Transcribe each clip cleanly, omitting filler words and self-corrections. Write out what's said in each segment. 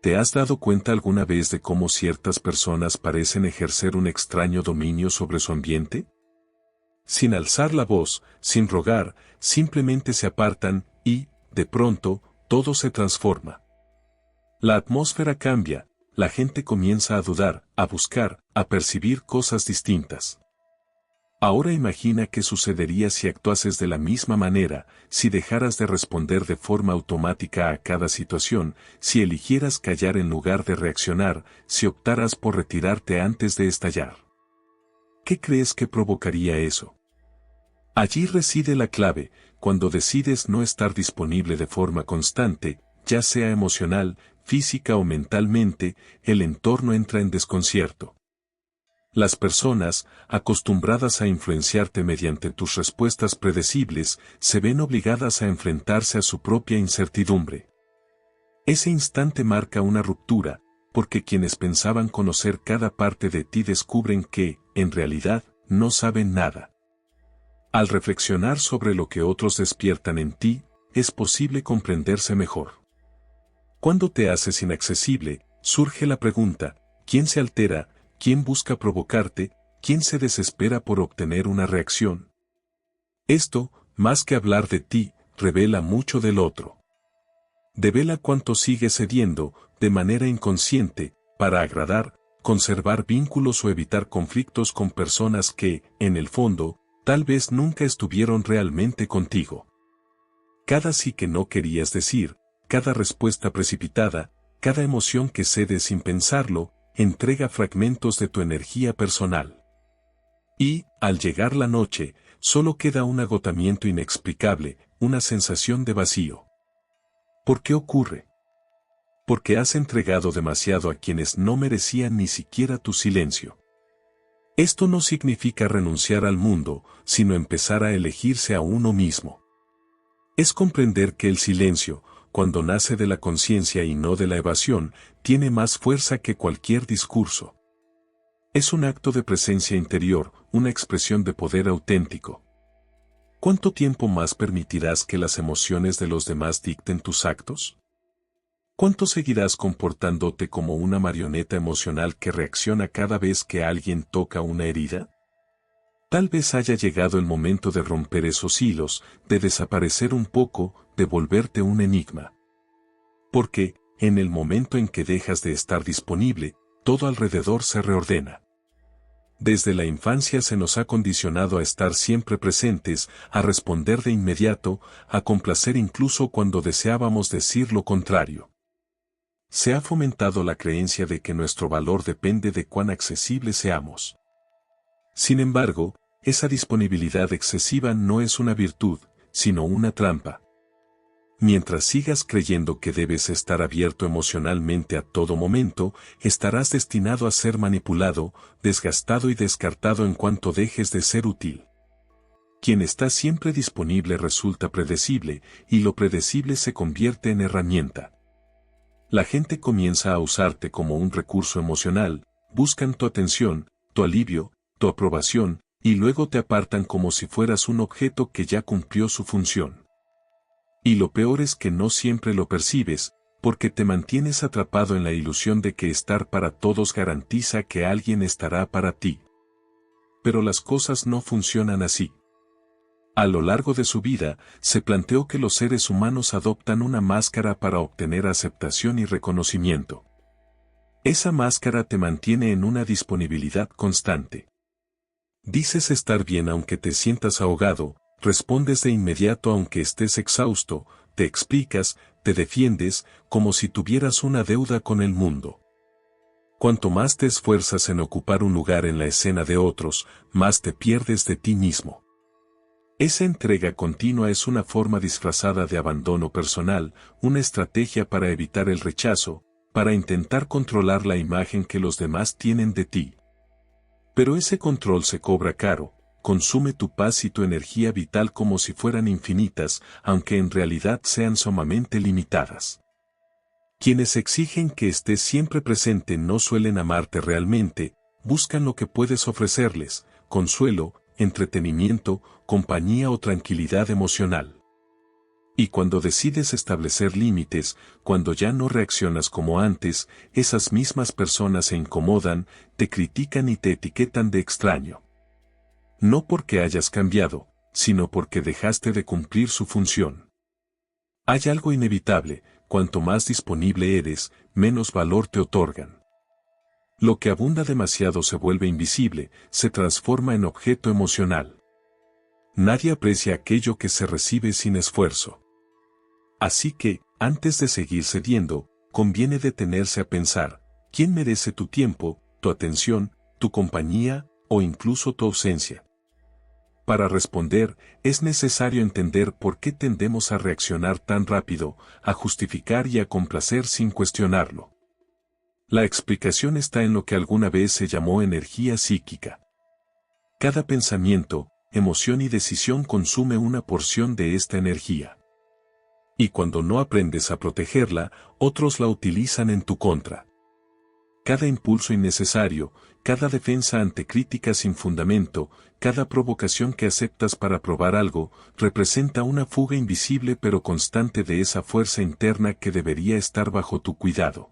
¿Te has dado cuenta alguna vez de cómo ciertas personas parecen ejercer un extraño dominio sobre su ambiente? Sin alzar la voz, sin rogar, simplemente se apartan y, de pronto, todo se transforma. La atmósfera cambia, la gente comienza a dudar, a buscar, a percibir cosas distintas. Ahora imagina qué sucedería si actuases de la misma manera, si dejaras de responder de forma automática a cada situación, si eligieras callar en lugar de reaccionar, si optaras por retirarte antes de estallar. ¿Qué crees que provocaría eso? Allí reside la clave. Cuando decides no estar disponible de forma constante, ya sea emocional, física o mentalmente, el entorno entra en desconcierto. Las personas, acostumbradas a influenciarte mediante tus respuestas predecibles, se ven obligadas a enfrentarse a su propia incertidumbre. Ese instante marca una ruptura, porque quienes pensaban conocer cada parte de ti descubren que, en realidad, no saben nada. Al reflexionar sobre lo que otros despiertan en ti, es posible comprenderse mejor. Cuando te haces inaccesible, surge la pregunta: ¿quién se altera? ¿Quién busca provocarte? ¿Quién se desespera por obtener una reacción? Esto, más que hablar de ti, revela mucho del otro. Devela cuánto sigues cediendo, de manera inconsciente, para agradar, conservar vínculos o evitar conflictos con personas que, en el fondo, tal vez nunca estuvieron realmente contigo. Cada sí que no querías decir, cada respuesta precipitada, cada emoción que cedes sin pensarlo, entrega fragmentos de tu energía personal. Y, al llegar la noche, solo queda un agotamiento inexplicable, una sensación de vacío. ¿Por qué ocurre? Porque has entregado demasiado a quienes no merecían ni siquiera tu silencio. Esto no significa renunciar al mundo, sino empezar a elegirse a uno mismo. Es comprender que el silencio, cuando nace de la conciencia y no de la evasión, tiene más fuerza que cualquier discurso. Es un acto de presencia interior, una expresión de poder auténtico. ¿Cuánto tiempo más permitirás que las emociones de los demás dicten tus actos? ¿Cuánto seguirás comportándote como una marioneta emocional que reacciona cada vez que alguien toca una herida? Tal vez haya llegado el momento de romper esos hilos, de desaparecer un poco, de volverte un enigma. Porque, en el momento en que dejas de estar disponible, todo alrededor se reordena. Desde la infancia se nos ha condicionado a estar siempre presentes, a responder de inmediato, a complacer incluso cuando deseábamos decir lo contrario. Se ha fomentado la creencia de que nuestro valor depende de cuán accesibles seamos. Sin embargo, esa disponibilidad excesiva no es una virtud, sino una trampa. Mientras sigas creyendo que debes estar abierto emocionalmente a todo momento, estarás destinado a ser manipulado, desgastado y descartado en cuanto dejes de ser útil. Quien está siempre disponible resulta predecible, y lo predecible se convierte en herramienta. La gente comienza a usarte como un recurso emocional, buscan tu atención, tu alivio, tu aprobación, y luego te apartan como si fueras un objeto que ya cumplió su función. Y lo peor es que no siempre lo percibes, porque te mantienes atrapado en la ilusión de que estar para todos garantiza que alguien estará para ti. Pero las cosas no funcionan así. A lo largo de su vida, se planteó que los seres humanos adoptan una máscara para obtener aceptación y reconocimiento. Esa máscara te mantiene en una disponibilidad constante. Dices estar bien aunque te sientas ahogado, respondes de inmediato aunque estés exhausto, te explicas, te defiendes, como si tuvieras una deuda con el mundo. Cuanto más te esfuerzas en ocupar un lugar en la escena de otros, más te pierdes de ti mismo. Esa entrega continua es una forma disfrazada de abandono personal, una estrategia para evitar el rechazo, para intentar controlar la imagen que los demás tienen de ti. Pero ese control se cobra caro, consume tu paz y tu energía vital como si fueran infinitas, aunque en realidad sean sumamente limitadas. Quienes exigen que estés siempre presente no suelen amarte realmente, buscan lo que puedes ofrecerles: consuelo, entretenimiento, compañía o tranquilidad emocional. Y cuando decides establecer límites, cuando ya no reaccionas como antes, esas mismas personas se incomodan, te critican y te etiquetan de extraño. No porque hayas cambiado, sino porque dejaste de cumplir su función. Hay algo inevitable: cuanto más disponible eres, menos valor te otorgan. Lo que abunda demasiado se vuelve invisible, se transforma en objeto emocional. Nadie aprecia aquello que se recibe sin esfuerzo. Así que, antes de seguir cediendo, conviene detenerse a pensar: ¿quién merece tu tiempo, tu atención, tu compañía, o incluso tu ausencia? Para responder, es necesario entender por qué tendemos a reaccionar tan rápido, a justificar y a complacer sin cuestionarlo. La explicación está en lo que alguna vez se llamó energía psíquica. Cada pensamiento, emoción y decisión consume una porción de esta energía. Y cuando no aprendes a protegerla, otros la utilizan en tu contra. Cada impulso innecesario, cada defensa ante críticas sin fundamento, cada provocación que aceptas para probar algo, representa una fuga invisible pero constante de esa fuerza interna que debería estar bajo tu cuidado.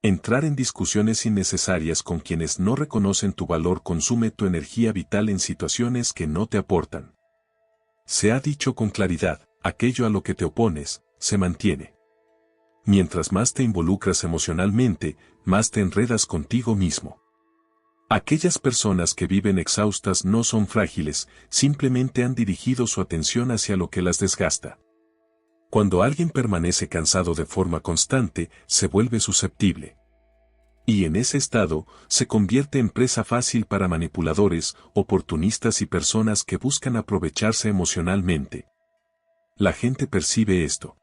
Entrar en discusiones innecesarias con quienes no reconocen tu valor consume tu energía vital en situaciones que no te aportan. Se ha dicho con claridad: aquello a lo que te opones, se mantiene. Mientras más te involucras emocionalmente, más te enredas contigo mismo. Aquellas personas que viven exhaustas no son frágiles, simplemente han dirigido su atención hacia lo que las desgasta. Cuando alguien permanece cansado de forma constante, se vuelve susceptible. Y en ese estado, se convierte en presa fácil para manipuladores, oportunistas y personas que buscan aprovecharse emocionalmente. La gente percibe esto.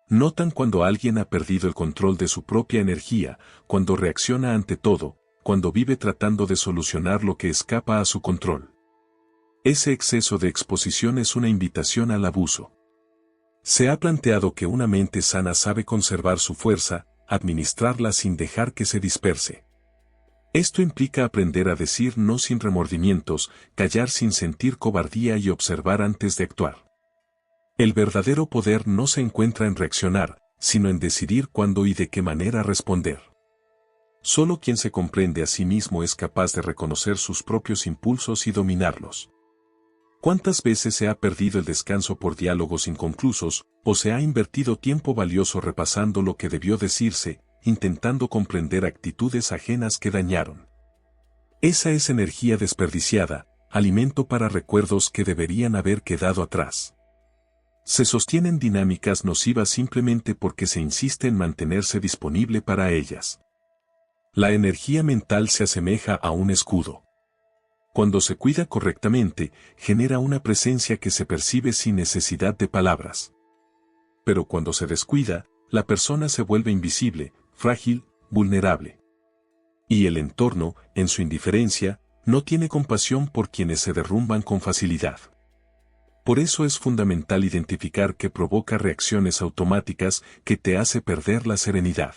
Notan cuando alguien ha perdido el control de su propia energía, cuando reacciona ante todo, cuando vive tratando de solucionar lo que escapa a su control. Ese exceso de exposición es una invitación al abuso. Se ha planteado que una mente sana sabe conservar su fuerza, administrarla sin dejar que se disperse. Esto implica aprender a decir no sin remordimientos, callar sin sentir cobardía y observar antes de actuar. El verdadero poder no se encuentra en reaccionar, sino en decidir cuándo y de qué manera responder. Solo quien se comprende a sí mismo es capaz de reconocer sus propios impulsos y dominarlos. ¿Cuántas veces se ha perdido el descanso por diálogos inconclusos, o se ha invertido tiempo valioso repasando lo que debió decirse, intentando comprender actitudes ajenas que dañaron? Esa es energía desperdiciada, alimento para recuerdos que deberían haber quedado atrás. Se sostienen dinámicas nocivas simplemente porque se insiste en mantenerse disponible para ellas. La energía mental se asemeja a un escudo. Cuando se cuida correctamente, genera una presencia que se percibe sin necesidad de palabras. Pero cuando se descuida, la persona se vuelve invisible, frágil, vulnerable. Y el entorno, en su indiferencia, no tiene compasión por quienes se derrumban con facilidad. Por eso es fundamental identificar qué provoca reacciones automáticas que te hace perder la serenidad.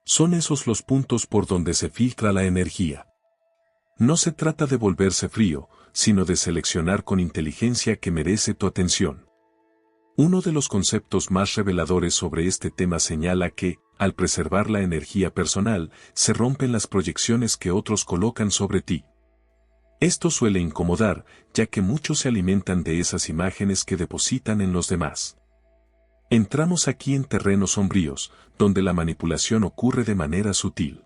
Son esos los puntos por donde se filtra la energía. No se trata de volverse frío, sino de seleccionar con inteligencia que merece tu atención. Uno de los conceptos más reveladores sobre este tema señala que, al preservar la energía personal, se rompen las proyecciones que otros colocan sobre ti. Esto suele incomodar, ya que muchos se alimentan de esas imágenes que depositan en los demás. Entramos aquí en terrenos sombríos, donde la manipulación ocurre de manera sutil.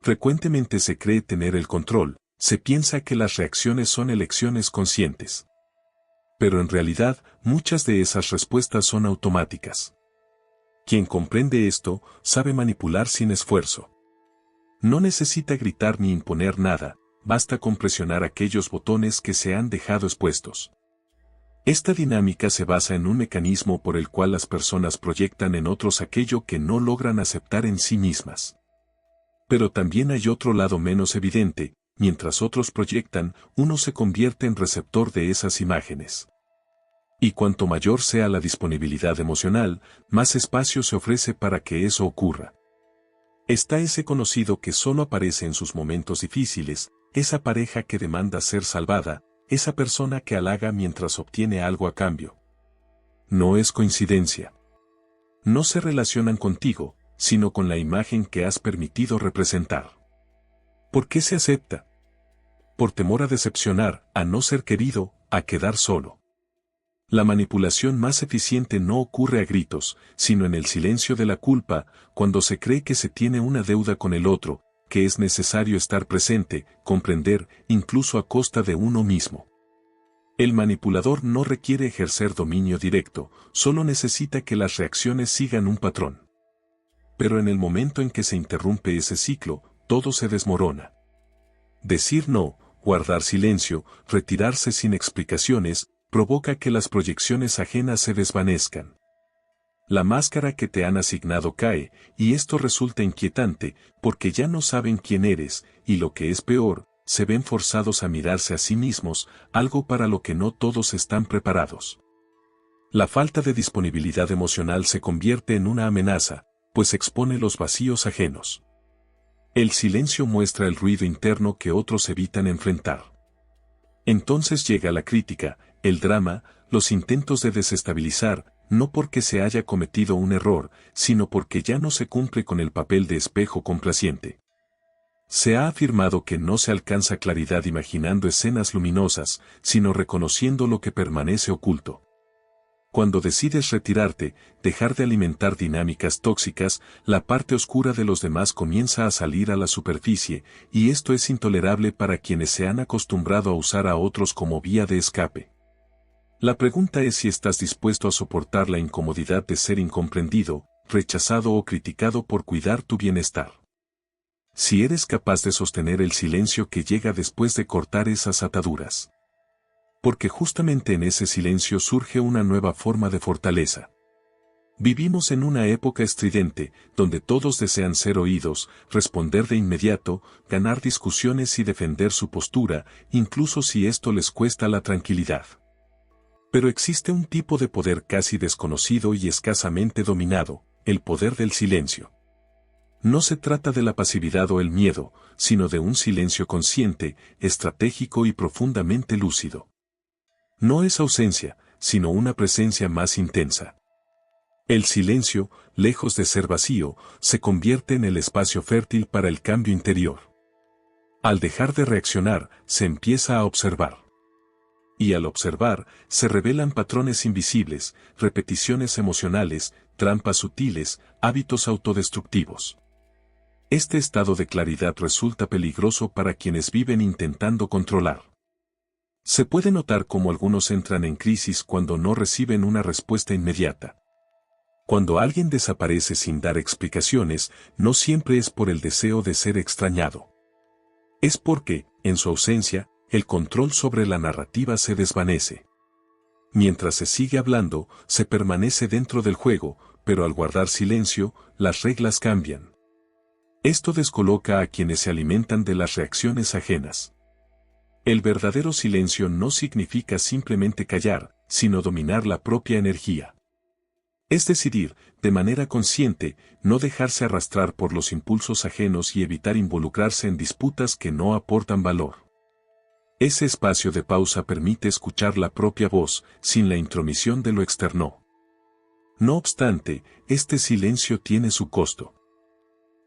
Frecuentemente se cree tener el control, se piensa que las reacciones son elecciones conscientes. Pero en realidad, muchas de esas respuestas son automáticas. Quien comprende esto, sabe manipular sin esfuerzo. No necesita gritar ni imponer nada, basta con presionar aquellos botones que se han dejado expuestos. Esta dinámica se basa en un mecanismo por el cual las personas proyectan en otros aquello que no logran aceptar en sí mismas. Pero también hay otro lado menos evidente: mientras otros proyectan, uno se convierte en receptor de esas imágenes. Y cuanto mayor sea la disponibilidad emocional, más espacio se ofrece para que eso ocurra. Está ese conocido que solo aparece en sus momentos difíciles, esa pareja que demanda ser salvada, esa persona que halaga mientras obtiene algo a cambio. no es coincidencia. No se relacionan contigo, sino con la imagen que has permitido representar. ¿Por qué se acepta? Por temor a decepcionar, a no ser querido, a quedar solo. La manipulación más eficiente no ocurre a gritos, sino en el silencio de la culpa, cuando se cree que se tiene una deuda con el otro, que es necesario estar presente, comprender, incluso a costa de uno mismo. El manipulador no requiere ejercer dominio directo, solo necesita que las reacciones sigan un patrón. Pero en el momento en que se interrumpe ese ciclo, todo se desmorona. Decir no, guardar silencio, retirarse sin explicaciones, provoca que las proyecciones ajenas se desvanezcan. La máscara que te han asignado cae, y esto resulta inquietante, porque ya no saben quién eres, y lo que es peor, se ven forzados a mirarse a sí mismos, algo para lo que no todos están preparados. La falta de disponibilidad emocional se convierte en una amenaza, pues expone los vacíos ajenos. El silencio muestra el ruido interno que otros evitan enfrentar. Entonces llega la crítica, el drama, los intentos de desestabilizar, no porque se haya cometido un error, sino porque ya no se cumple con el papel de espejo complaciente. Se ha afirmado que no se alcanza claridad imaginando escenas luminosas, sino reconociendo lo que permanece oculto. Cuando decides retirarte, dejar de alimentar dinámicas tóxicas, la parte oscura de los demás comienza a salir a la superficie, y esto es intolerable para quienes se han acostumbrado a usar a otros como vía de escape. La pregunta es si estás dispuesto a soportar la incomodidad de ser incomprendido, rechazado o criticado por cuidar tu bienestar. Si eres capaz de sostener el silencio que llega después de cortar esas ataduras. Porque justamente en ese silencio surge una nueva forma de fortaleza. Vivimos en una época estridente, donde todos desean ser oídos, responder de inmediato, ganar discusiones y defender su postura, incluso si esto les cuesta la tranquilidad. Pero existe un tipo de poder casi desconocido y escasamente dominado, el poder del silencio. No se trata de la pasividad o el miedo, sino de un silencio consciente, estratégico y profundamente lúcido. No es ausencia, sino una presencia más intensa. El silencio, lejos de ser vacío, se convierte en el espacio fértil para el cambio interior. Al dejar de reaccionar, se empieza a observar. Y al observar, se revelan patrones invisibles, repeticiones emocionales, trampas sutiles, hábitos autodestructivos. Este estado de claridad resulta peligroso para quienes viven intentando controlar. Se puede notar cómo algunos entran en crisis cuando no reciben una respuesta inmediata. Cuando alguien desaparece sin dar explicaciones, no siempre es por el deseo de ser extrañado. Es porque, en su ausencia, el control sobre la narrativa se desvanece. Mientras se sigue hablando, se permanece dentro del juego, pero al guardar silencio, las reglas cambian. Esto descoloca a quienes se alimentan de las reacciones ajenas. El verdadero silencio no significa simplemente callar, sino dominar la propia energía. Es decidir, de manera consciente, no dejarse arrastrar por los impulsos ajenos y evitar involucrarse en disputas que no aportan valor. Ese espacio de pausa permite escuchar la propia voz, sin la intromisión de lo externo. No obstante, este silencio tiene su costo.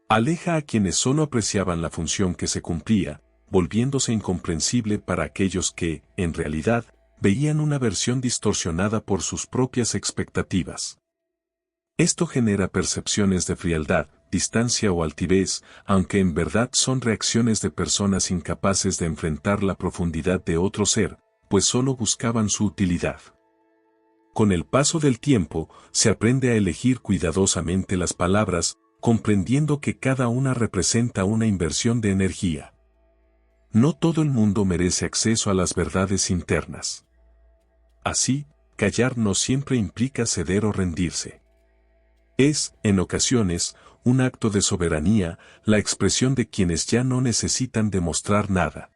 Aleja a quienes solo apreciaban la función que se cumplía, volviéndose incomprensible para aquellos que, en realidad, veían una versión distorsionada por sus propias expectativas. Esto genera percepciones de frialdad, distancia o altivez, aunque en verdad son reacciones de personas incapaces de enfrentar la profundidad de otro ser, pues solo buscaban su utilidad. Con el paso del tiempo, se aprende a elegir cuidadosamente las palabras, comprendiendo que cada una representa una inversión de energía. No todo el mundo merece acceso a las verdades internas. Así, callar no siempre implica ceder o rendirse. Es, en ocasiones, un acto de soberanía, la expresión de quienes ya no necesitan demostrar nada.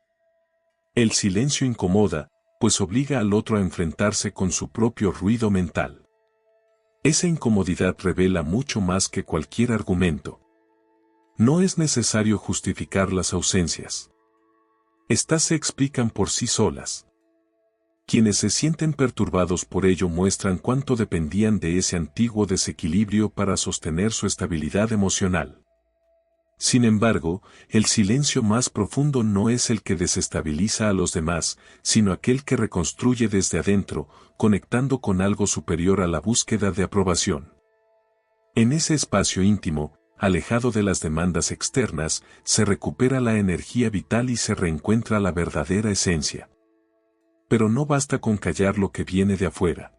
El silencio incomoda, pues obliga al otro a enfrentarse con su propio ruido mental. Esa incomodidad revela mucho más que cualquier argumento. No es necesario justificar las ausencias. Estas se explican por sí solas. Quienes se sienten perturbados por ello muestran cuánto dependían de ese antiguo desequilibrio para sostener su estabilidad emocional. Sin embargo, el silencio más profundo no es el que desestabiliza a los demás, sino aquel que reconstruye desde adentro, conectando con algo superior a la búsqueda de aprobación. En ese espacio íntimo, alejado de las demandas externas, se recupera la energía vital y se reencuentra la verdadera esencia. Pero no basta con callar lo que viene de afuera.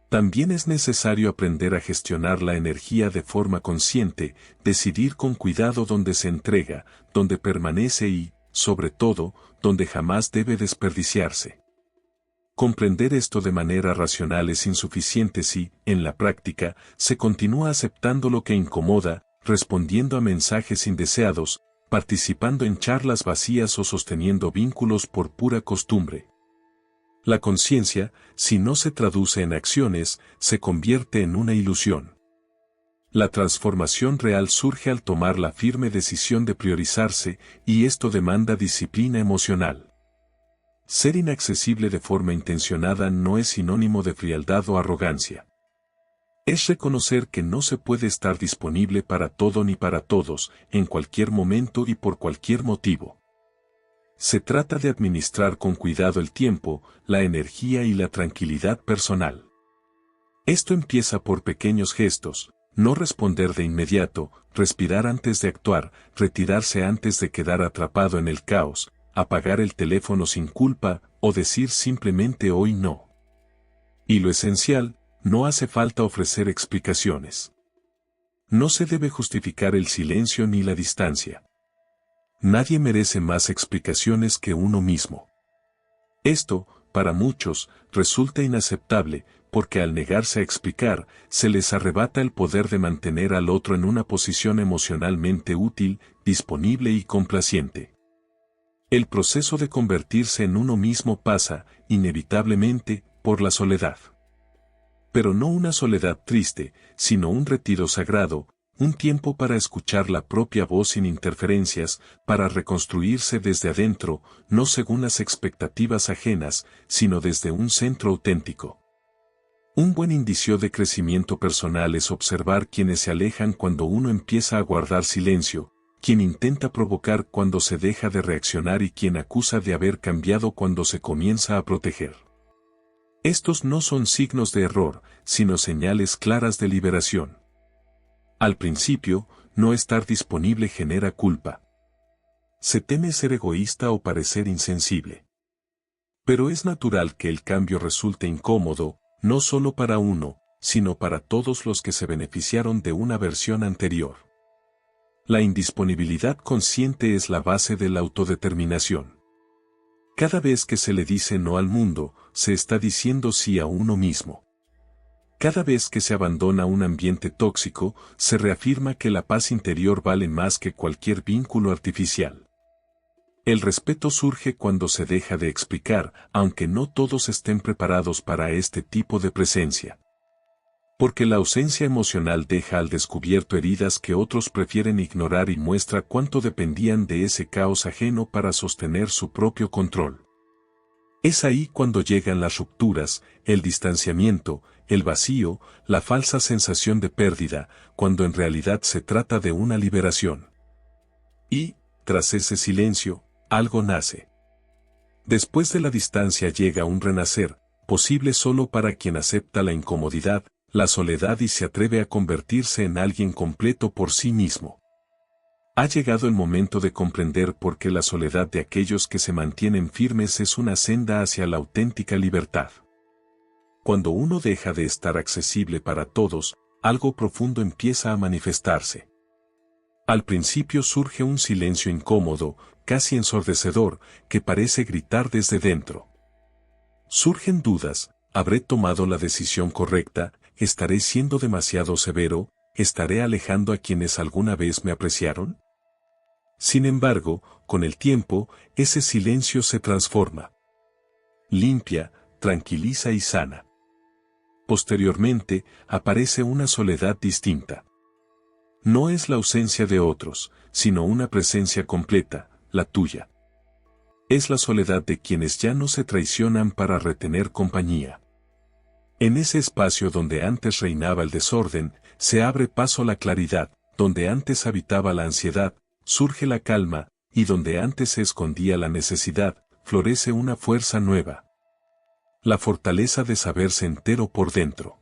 También es necesario aprender a gestionar la energía de forma consciente, decidir con cuidado dónde se entrega, dónde permanece y, sobre todo, dónde jamás debe desperdiciarse. Comprender esto de manera racional es insuficiente si, en la práctica, se continúa aceptando lo que incomoda, respondiendo a mensajes indeseados, participando en charlas vacías o sosteniendo vínculos por pura costumbre. La conciencia, si no se traduce en acciones, se convierte en una ilusión. La transformación real surge al tomar la firme decisión de priorizarse, y esto demanda disciplina emocional. Ser inaccesible de forma intencionada no es sinónimo de frialdad o arrogancia. Es reconocer que no se puede estar disponible para todo ni para todos, en cualquier momento y por cualquier motivo. Se trata de administrar con cuidado el tiempo, la energía y la tranquilidad personal. Esto empieza por pequeños gestos, no responder de inmediato, respirar antes de actuar, retirarse antes de quedar atrapado en el caos, apagar el teléfono sin culpa, o decir simplemente hoy no. Y lo esencial, no hace falta ofrecer explicaciones. No se debe justificar el silencio ni la distancia. Nadie merece más explicaciones que uno mismo. Esto, para muchos, resulta inaceptable, porque al negarse a explicar, se les arrebata el poder de mantener al otro en una posición emocionalmente útil, disponible y complaciente. El proceso de convertirse en uno mismo pasa, inevitablemente, por la soledad. Pero no una soledad triste, sino un retiro sagrado, un tiempo para escuchar la propia voz sin interferencias, para reconstruirse desde adentro, no según las expectativas ajenas, sino desde un centro auténtico. Un buen indicio de crecimiento personal es observar quienes se alejan cuando uno empieza a guardar silencio, quien intenta provocar cuando se deja de reaccionar y quien acusa de haber cambiado cuando se comienza a proteger. Estos no son signos de error, sino señales claras de liberación. Al principio, no estar disponible genera culpa. Se teme ser egoísta o parecer insensible. Pero es natural que el cambio resulte incómodo, no solo para uno, sino para todos los que se beneficiaron de una versión anterior. La indisponibilidad consciente es la base de la autodeterminación. Cada vez que se le dice no al mundo, se está diciendo sí a uno mismo. Cada vez que se abandona un ambiente tóxico, se reafirma que la paz interior vale más que cualquier vínculo artificial. El respeto surge cuando se deja de explicar, aunque no todos estén preparados para este tipo de presencia. Porque la ausencia emocional deja al descubierto heridas que otros prefieren ignorar y muestra cuánto dependían de ese caos ajeno para sostener su propio control. Es ahí cuando llegan las rupturas, el distanciamiento, el vacío, la falsa sensación de pérdida, cuando en realidad se trata de una liberación. Y, tras ese silencio, algo nace. Después de la distancia llega un renacer, posible solo para quien acepta la incomodidad, la soledad y se atreve a convertirse en alguien completo por sí mismo. Ha llegado el momento de comprender por qué la soledad de aquellos que se mantienen firmes es una senda hacia la auténtica libertad. Cuando uno deja de estar accesible para todos, algo profundo empieza a manifestarse. Al principio surge un silencio incómodo, casi ensordecedor, que parece gritar desde dentro. Surgen dudas, ¿habré tomado la decisión correcta? ¿Estaré siendo demasiado severo? ¿Estaré alejando a quienes alguna vez me apreciaron? Sin embargo, con el tiempo, ese silencio se transforma. Limpia, tranquiliza y sana. Posteriormente, aparece una soledad distinta. No es la ausencia de otros, sino una presencia completa, la tuya. Es la soledad de quienes ya no se traicionan para retener compañía. En ese espacio donde antes reinaba el desorden, se abre paso la claridad, donde antes habitaba la ansiedad, surge la calma, y donde antes se escondía la necesidad, florece una fuerza nueva. La fortaleza de saberse entero por dentro.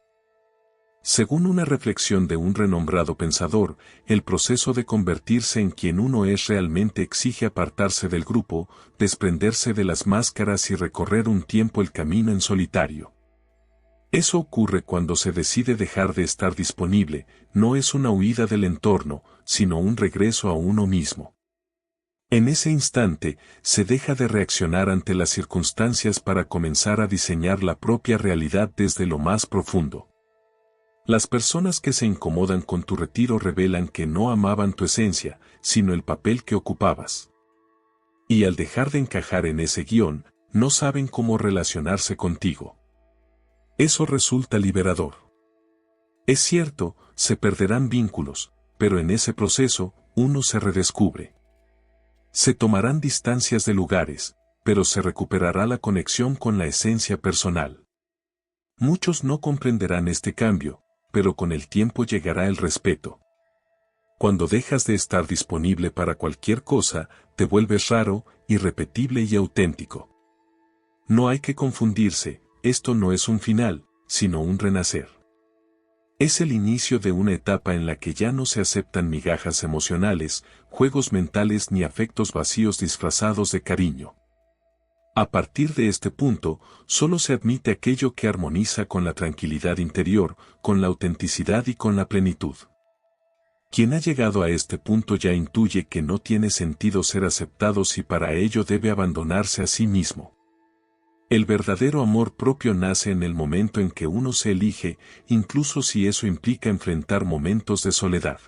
Según una reflexión de un renombrado pensador, el proceso de convertirse en quien uno es realmente exige apartarse del grupo, desprenderse de las máscaras y recorrer un tiempo el camino en solitario. Eso ocurre cuando se decide dejar de estar disponible, no es una huida del entorno, sino un regreso a uno mismo. En ese instante, se deja de reaccionar ante las circunstancias para comenzar a diseñar la propia realidad desde lo más profundo. Las personas que se incomodan con tu retiro revelan que no amaban tu esencia, sino el papel que ocupabas. Y al dejar de encajar en ese guión, no saben cómo relacionarse contigo. Eso resulta liberador. Es cierto, se perderán vínculos, pero en ese proceso, uno se redescubre. Se tomarán distancias de lugares, pero se recuperará la conexión con la esencia personal. Muchos no comprenderán este cambio, pero con el tiempo llegará el respeto. Cuando dejas de estar disponible para cualquier cosa, te vuelves raro, irrepetible y auténtico. No hay que confundirse, esto no es un final, sino un renacer. Es el inicio de una etapa en la que ya no se aceptan migajas emocionales, juegos mentales ni afectos vacíos disfrazados de cariño. A partir de este punto, solo se admite aquello que armoniza con la tranquilidad interior, con la autenticidad y con la plenitud. Quien ha llegado a este punto ya intuye que no tiene sentido ser aceptado si para ello debe abandonarse a sí mismo. El verdadero amor propio nace en el momento en que uno se elige, incluso si eso implica enfrentar momentos de soledad.